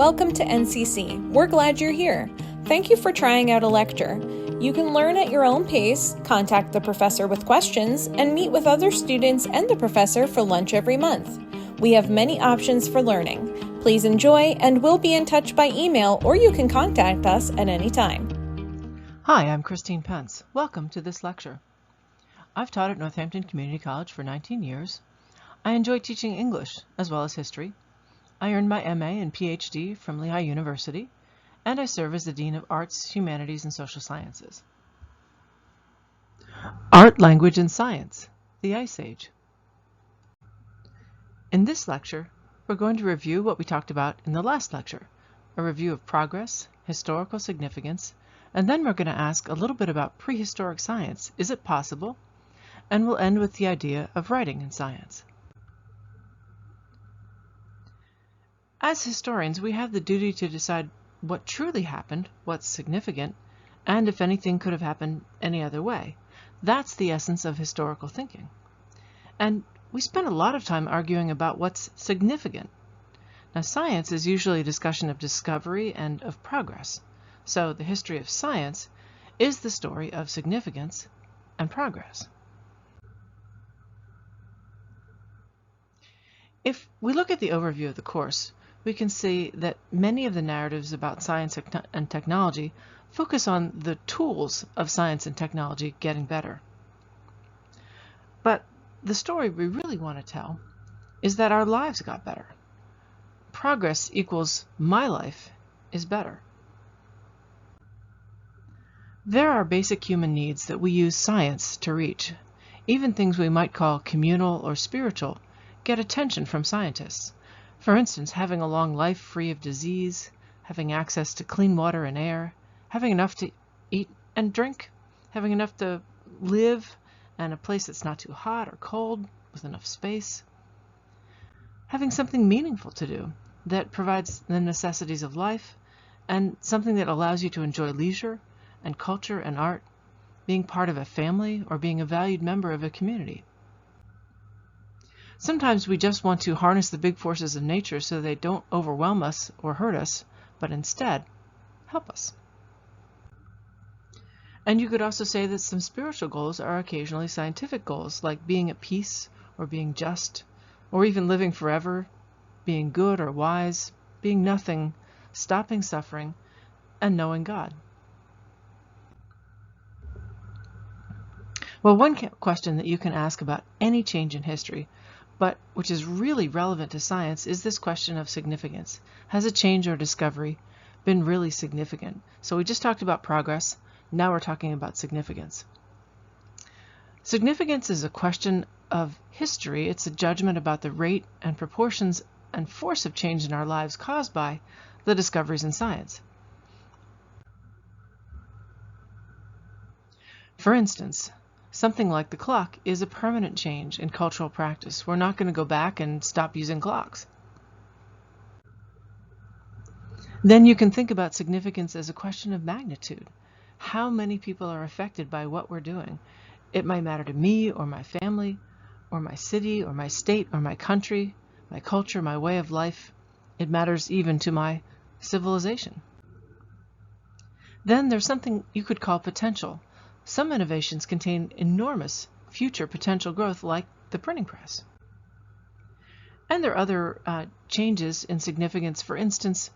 Welcome to NCC. We're glad you're here. Thank you for trying out a lecture. You can learn at your own pace, contact the professor with questions, and meet with other students and the professor for lunch every month. We have many options for learning. Please enjoy, and we'll be in touch by email, or you can contact us at any time. Hi, I'm Christine Pence. Welcome to this lecture. I've taught at Northampton Community College for 19 years. I enjoy teaching English as well as history. I earned my MA and PhD from Lehigh University, and I serve as the Dean of Arts, Humanities, and Social Sciences. Art, Language, and Science, the Ice Age. In this lecture, we're going to review what we talked about in the last lecture, a review of progress, historical significance, and then we're going to ask a little bit about prehistoric science. Is it possible? And we'll end with the idea of writing in science. As historians, we have the duty to decide what truly happened, what's significant, and if anything could have happened any other way. That's the essence of historical thinking. And we spend a lot of time arguing about what's significant. Now, science is usually a discussion of discovery and of progress. So the history of science is the story of significance and progress. If we look at the overview of the course, we can see that many of the narratives about science and technology focus on the tools of science and technology getting better. But the story we really want to tell is that our lives got better. Progress equals my life is better. There are basic human needs that we use science to reach. Even things we might call communal or spiritual get attention from scientists. For instance, having a long life free of disease, having access to clean water and air, having enough to eat and drink, having enough to live, and a place that's not too hot or cold with enough space, having something meaningful to do that provides the necessities of life, and something that allows you to enjoy leisure and culture and art, being part of a family or being a valued member of a community. Sometimes we just want to harness the big forces of nature so they don't overwhelm us or hurt us, but instead help us. And you could also say that some spiritual goals are occasionally scientific goals, like being at peace or being just, or even living forever, being good or wise, being nothing, stopping suffering, and knowing God. Well, one question that you can ask about any change in history, but which is really relevant to science, is this question of significance. Has a change or discovery been really significant? So we just talked about progress. Now we're talking about significance. Significance is a question of history. It's a judgment about the rate and proportions and force of change in our lives caused by the discoveries in science. For instance, something like the clock is a permanent change in cultural practice. We're not going to go back and stop using clocks. Then you can think about significance as a question of magnitude. How many people are affected by what we're doing? It might matter to me or my family or my city or my state or my country, my culture, my way of life. It matters even to my civilization. Then there's something you could call potential. Some innovations contain enormous future potential growth, like the printing press. And there are other changes in significance. For instance,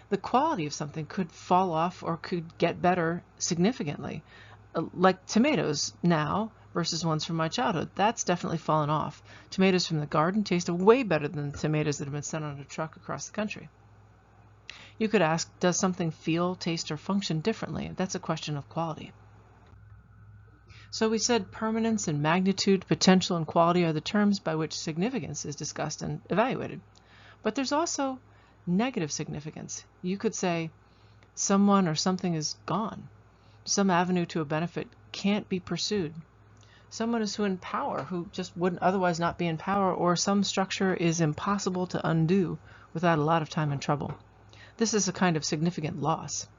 the quality of something could fall off or could get better significantly, like tomatoes now versus ones from my childhood. That's definitely fallen off. Tomatoes from the garden taste way better than the tomatoes that have been sent on a truck across the country. You could ask, does something feel, taste, or function differently? That's a question of quality. So we said permanence and magnitude, potential and quality are the terms by which significance is discussed and evaluated. But there's also negative significance. You could say someone or something is gone. Some avenue to a benefit can't be pursued. Someone is in power who just wouldn't otherwise not be in power, or some structure is impossible to undo without a lot of time and trouble. This is a kind of significant loss.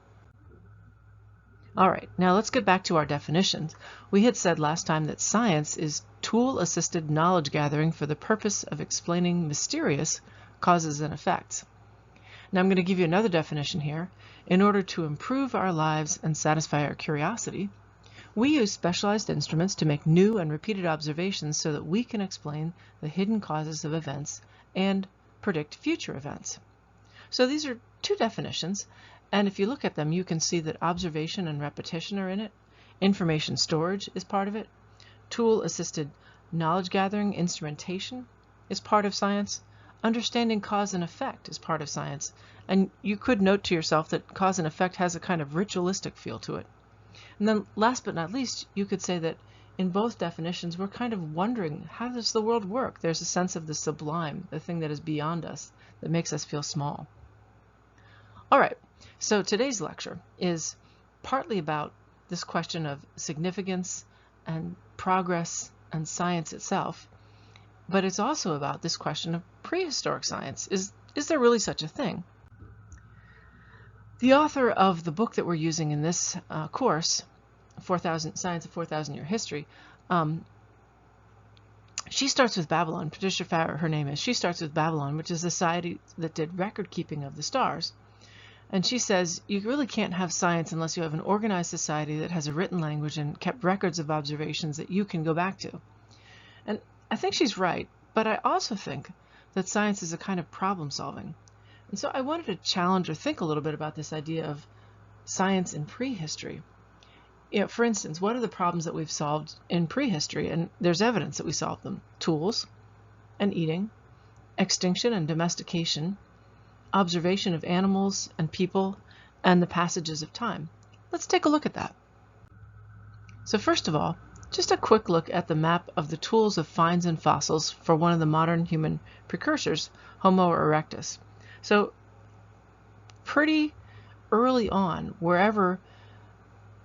All right, now let's get back to our definitions. We had said last time that science is tool-assisted knowledge gathering for the purpose of explaining mysterious causes and effects. Now I'm going to give you another definition here. In order to improve our lives and satisfy our curiosity, we use specialized instruments to make new and repeated observations so that we can explain the hidden causes of events and predict future events. So these are two definitions, and if you look at them, you can see that observation and repetition are in it. Information storage is part of it. Tool-assisted knowledge gathering, instrumentation is part of science. Understanding cause and effect is part of science. And you could note to yourself that cause and effect has a kind of ritualistic feel to it. And then last but not least, you could say that in both definitions, we're kind of wondering, how does the world work? There's a sense of the sublime, the thing that is beyond us, that makes us feel small. All right, so today's lecture is partly about this question of significance and progress and science itself, but it's also about this question of prehistoric science. Is there really such a thing? The author of the book that we're using in this course, Science of 4,000 Year History, she starts with Babylon. Patricia Farrer, her name is. She starts with Babylon, which is a society that did record keeping of the stars. And she says you really can't have science unless you have an organized society that has a written language and kept records of observations that you can go back to. And I think she's right, but I also think that science is a kind of problem solving. And so I wanted to challenge or think a little bit about this idea of science in prehistory. For instance, what are the problems that we've solved in prehistory? And there's evidence that we solved them. Tools and eating, extinction and domestication, observation of animals and people, and the passages of time. Let's take a look at that. So first of all, just a quick look at the map of the tools of finds and fossils for one of the modern human precursors, Homo erectus. So pretty early on, wherever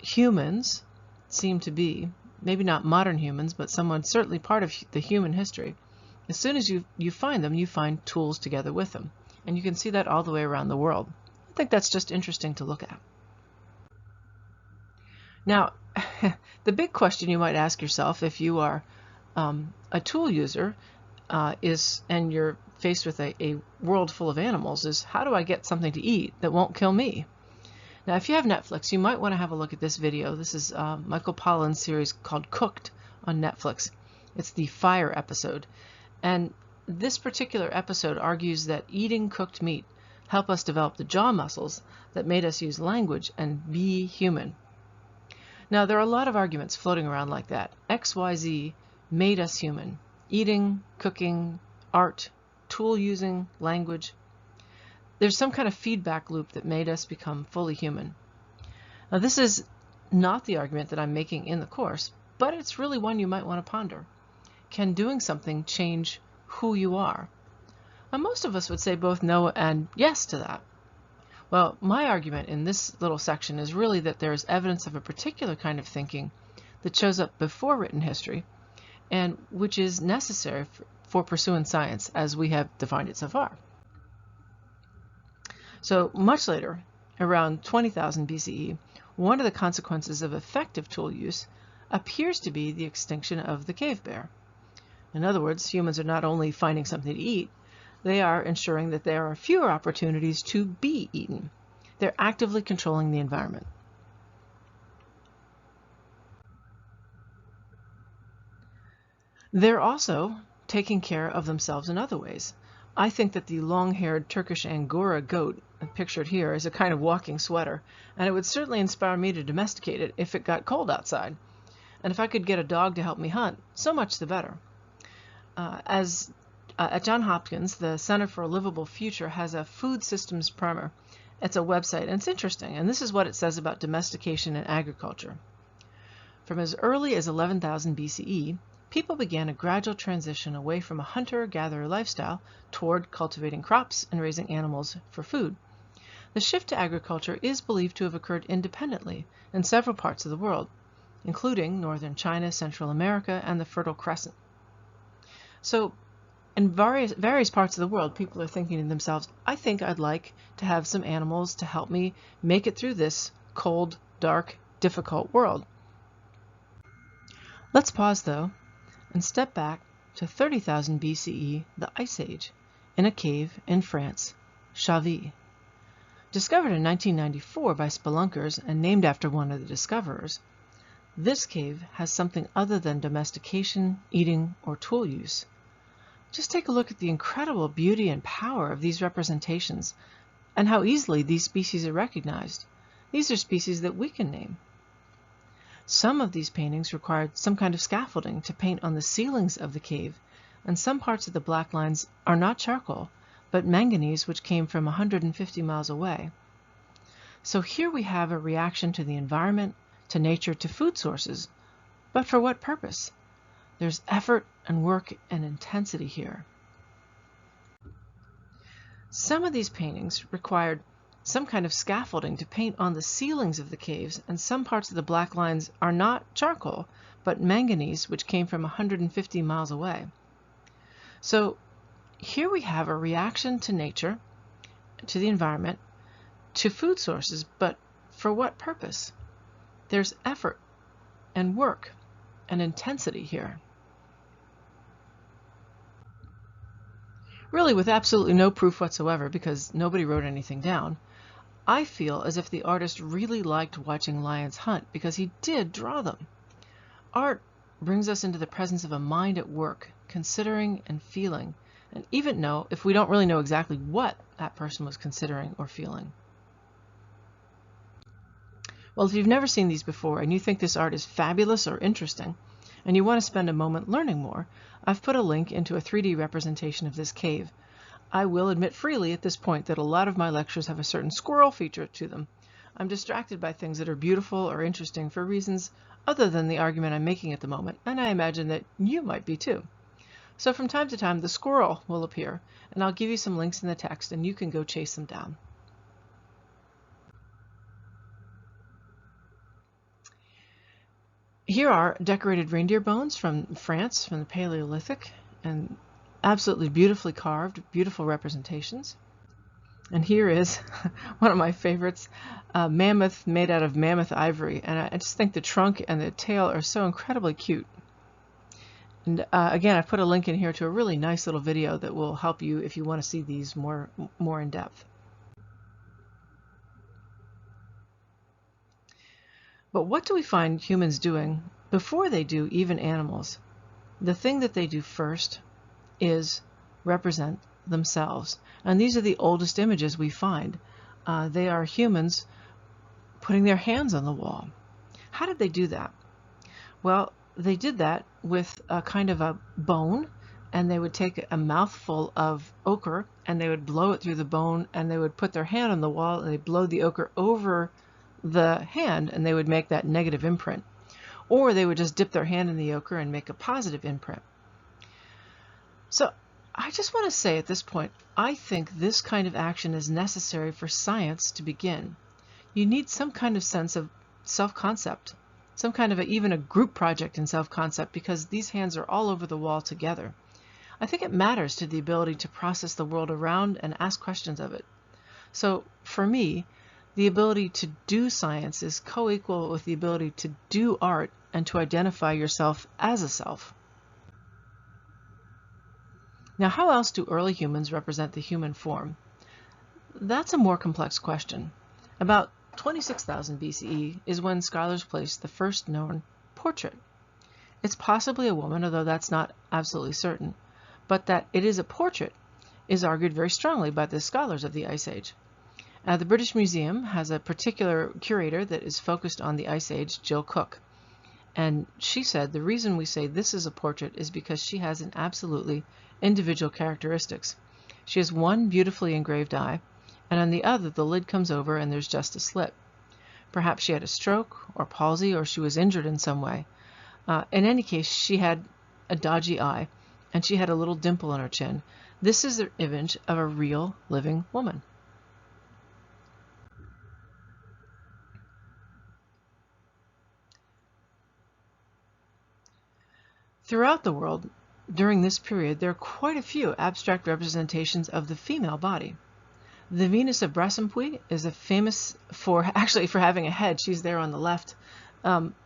humans seem to be, maybe not modern humans, but someone certainly part of the human history, as soon as you find them, you find tools together with them. And you can see that all the way around the world. I think that's just interesting to look at. Now, the big question you might ask yourself if you are a tool user and you're faced with a world full of animals is, how do I get something to eat that won't kill me? Now, if you have Netflix, you might want to have a look at this video. This is Michael Pollan's series called Cooked on Netflix. It's the fire episode. And this particular episode argues that eating cooked meat helped us develop the jaw muscles that made us use language and be human. Now, there are a lot of arguments floating around like that. XYZ made us human. Eating, cooking, art, tool using, language. There's some kind of feedback loop that made us become fully human. Now, this is not the argument that I'm making in the course, but it's really one you might want to ponder. Can doing something change who you are? Now, most of us would say both no and yes to that. Well, my argument in this little section is really that there is evidence of a particular kind of thinking that shows up before written history and which is necessary for pursuing science as we have defined it so far. So much later, around 20,000 BCE, one of the consequences of effective tool use appears to be the extinction of the cave bear. In other words, humans are not only finding something to eat, they are ensuring that there are fewer opportunities to be eaten. They're actively controlling the environment. They're also taking care of themselves in other ways. I think that the long-haired Turkish Angora goat, pictured here, is a kind of walking sweater, and it would certainly inspire me to domesticate it if it got cold outside. And if I could get a dog to help me hunt, so much the better. At Johns Hopkins, the Center for a Livable Future has a food systems primer. It's a website, and it's interesting, and this is what it says about domestication and agriculture. From as early as 11,000 BCE, people began a gradual transition away from a hunter-gatherer lifestyle toward cultivating crops and raising animals for food. The shift to agriculture is believed to have occurred independently in several parts of the world, including northern China, Central America, and the Fertile Crescent. So, in various parts of the world, people are thinking to themselves, I think I'd like to have some animals to help me make it through this cold, dark, difficult world. Let's pause, though, and step back to 30,000 BCE, the Ice Age, in a cave in France, Chavy. Discovered in 1994 by spelunkers and named after one of the discoverers, this cave has something other than domestication, eating, or tool use. Just take a look at the incredible beauty and power of these representations and how easily these species are recognized. These are species that we can name. Some of these paintings required some kind of scaffolding to paint on the ceilings of the cave, and some parts of the black lines are not charcoal, but manganese, which came from 150 miles away. So here we have a reaction to the environment, to nature, to food sources. But for what purpose? There's effort and work and intensity here. Some of these paintings required some kind of scaffolding to paint on the ceilings of the caves, and some parts of the black lines are not charcoal, but manganese, which came from 150 miles away. So here we have a reaction to nature, to the environment, to food sources, but for what purpose? There's effort and work and intensity here. Really with absolutely no proof whatsoever, because nobody wrote anything down, I feel as if the artist really liked watching lions hunt because he did draw them. Art brings us into the presence of a mind at work, considering and feeling, and even know if we don't really know exactly what that person was considering or feeling. Well, if you've never seen these before and you think this art is fabulous or interesting, and you want to spend a moment learning more, I've put a link into a 3D representation of this cave. I will admit freely at this point that a lot of my lectures have a certain squirrel feature to them. I'm distracted by things that are beautiful or interesting for reasons other than the argument I'm making at the moment, and I imagine that you might be too. So from time to time the squirrel will appear, and I'll give you some links in the text and you can go chase them down. Here are decorated reindeer bones from France, from the Paleolithic, and absolutely beautifully carved, beautiful representations. And here is one of my favorites, a mammoth made out of mammoth ivory, and I just think the trunk and the tail are so incredibly cute. And again, I put a link in here to a really nice little video that will help you if you want to see these more in depth. But what do we find humans doing before they do even animals? The thing that they do first is represent themselves. And these are the oldest images we find. They are humans putting their hands on the wall. How did they do that? Well, they did that with a kind of a bone, and they would take a mouthful of ochre and they would blow it through the bone, and they would put their hand on the wall and they blow the ochre over the hand, and they would make that negative imprint. Or they would just dip their hand in the ochre and make a positive imprint. So I just want to say at this point, I think this kind of action is necessary for science to begin. You need some kind of sense of self-concept, some kind of even a group project in self-concept, because these hands are all over the wall together. I think it matters to the ability to process the world around and ask questions of it. So for me, the ability to do science is co-equal with the ability to do art and to identify yourself as a self. Now, how else do early humans represent the human form? That's a more complex question. About 26,000 BCE is when scholars placed the first known portrait. It's possibly a woman, although that's not absolutely certain, but that it is a portrait is argued very strongly by the scholars of the Ice Age. The British Museum has a particular curator that is focused on the Ice Age, Jill Cook. And she said the reason we say this is a portrait is because she has an absolutely individual characteristics. She has one beautifully engraved eye, and on the other the lid comes over and there's just a slit. Perhaps she had a stroke or palsy, or she was injured in some way. In any case, she had a dodgy eye, and she had a little dimple in her chin. This is the image of a real living woman. Throughout the world, during this period, there are quite a few abstract representations of the female body. The Venus of Brassempouy is famous for having a head. She's there on the left.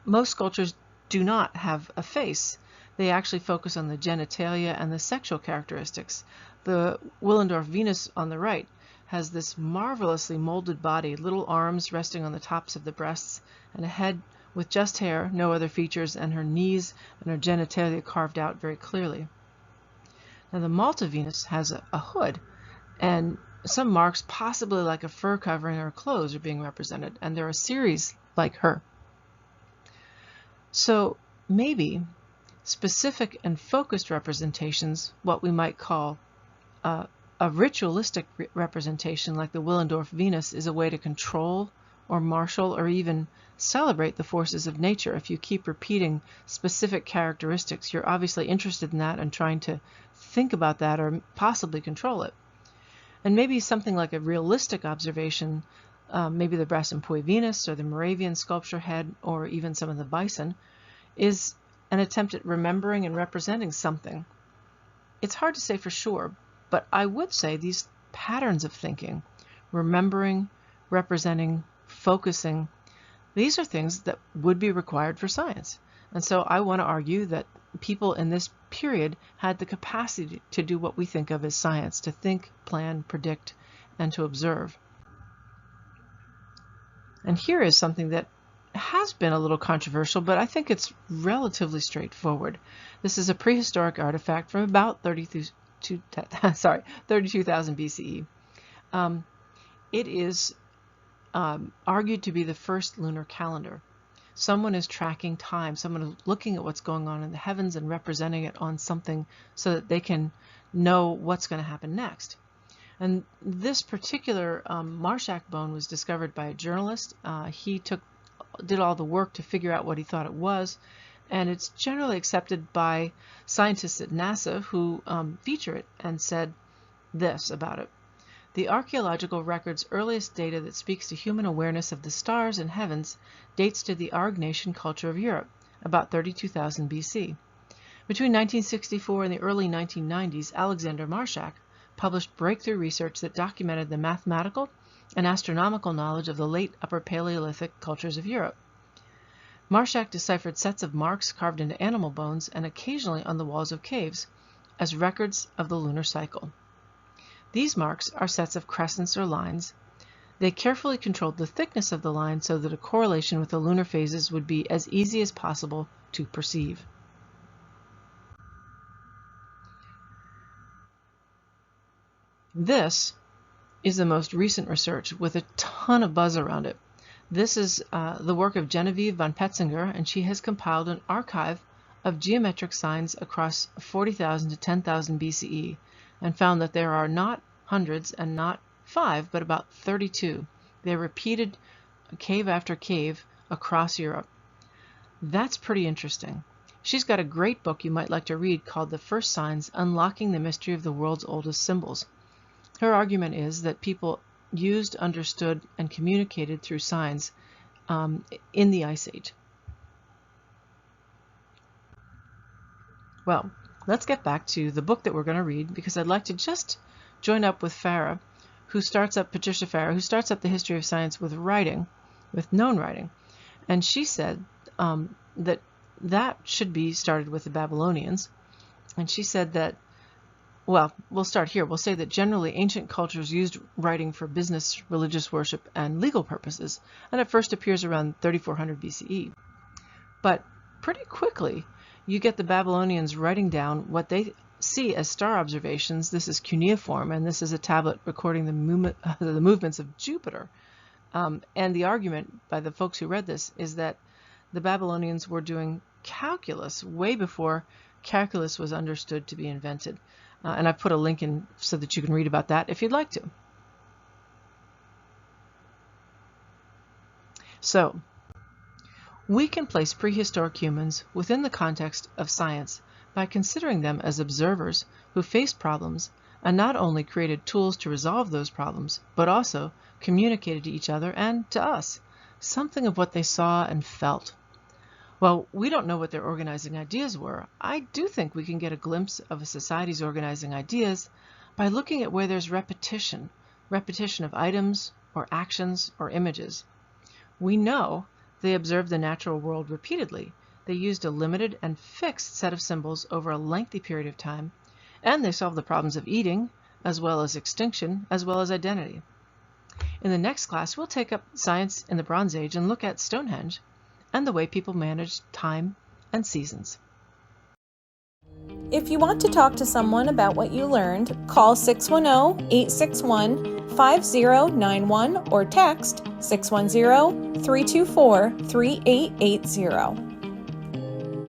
Most sculptures do not have a face. They actually focus on the genitalia and the sexual characteristics. The Willendorf Venus on the right has this marvelously molded body, little arms resting on the tops of the breasts, and a head with just hair, no other features, and her knees and her genitalia carved out very clearly. Now the Malta Venus has a hood, and some marks, possibly like a fur covering her clothes, are being represented, and there are a series like her. So maybe specific and focused representations, what we might call a ritualistic representation like the Willendorf Venus, is a way to control or marshal or even celebrate the forces of nature. If you keep repeating specific characteristics, you're obviously interested in that and trying to think about that or possibly control it. And maybe something like a realistic observation, maybe the Brassempouy Venus or the Moravian sculpture head or even some of the bison, is an attempt at remembering and representing something. It's hard to say for sure, but I would say these patterns of thinking, remembering, representing, focusing, these are things that would be required for science. And so I want to argue that people in this period had the capacity to do what we think of as science, to think, plan, predict, and to observe. And here is something that has been a little controversial, but I think it's relatively straightforward. This is a prehistoric artifact from about 32,000 BCE. It is argued to be the first lunar calendar. Someone is tracking time, someone is looking at what's going on in the heavens and representing it on something so that they can know what's going to happen next. And this particular Marshak bone was discovered by a journalist. He did all the work to figure out what he thought it was, and it's generally accepted by scientists at NASA who feature it and said this about it. The archaeological record's earliest data that speaks to human awareness of the stars and heavens dates to the Aurignacian culture of Europe, about 32,000 BC. Between 1964 and the early 1990s, Alexander Marshak published breakthrough research that documented the mathematical and astronomical knowledge of the late Upper Paleolithic cultures of Europe. Marshak deciphered sets of marks carved into animal bones and occasionally on the walls of caves as records of the lunar cycle. These marks are sets of crescents or lines. They carefully controlled the thickness of the line so that a correlation with the lunar phases would be as easy as possible to perceive. This is the most recent research with a ton of buzz around it. This is the work of Genevieve von Petzinger, and she has compiled an archive of geometric signs across 40,000 to 10,000 BCE and found that there are not hundreds and not 5, but about 32. They're repeated cave after cave across Europe. That's pretty interesting. She's got a great book you might like to read called The First Signs: Unlocking the Mystery of the World's Oldest Symbols. Her argument is that people used, understood, and communicated through signs in the Ice Age. Well, let's get back to the book that we're going to read, because I'd like to just join up with Patricia Farah, who starts up the history of science with writing, with known writing. And she said that should be started with the Babylonians. And she said that, well, we'll start here. We'll say that generally ancient cultures used writing for business, religious worship, and legal purposes, and it first appears around 3400 BCE. But pretty quickly, you get the Babylonians writing down what they see as star observations. This is cuneiform, and this is a tablet recording the movements of Jupiter. And the argument by the folks who read this is that the Babylonians were doing calculus way before calculus was understood to be invented. And I've put a link in so that you can read about that if you'd like to. So, we can place prehistoric humans within the context of science by considering them as observers who faced problems and not only created tools to resolve those problems, but also communicated to each other and to us something of what they saw and felt. Well, we don't know what their organizing ideas were. I do think we can get a glimpse of a society's organizing ideas by looking at where there's repetition of items or actions or images. We know they observed the natural world repeatedly. They used a limited and fixed set of symbols over a lengthy period of time, and they solved the problems of eating, as well as extinction, as well as identity. In the next class, we'll take up science in the Bronze Age and look at Stonehenge and the way people managed time and seasons. If you want to talk to someone about what you learned, call 610-861-5091 or text 610-324-3880.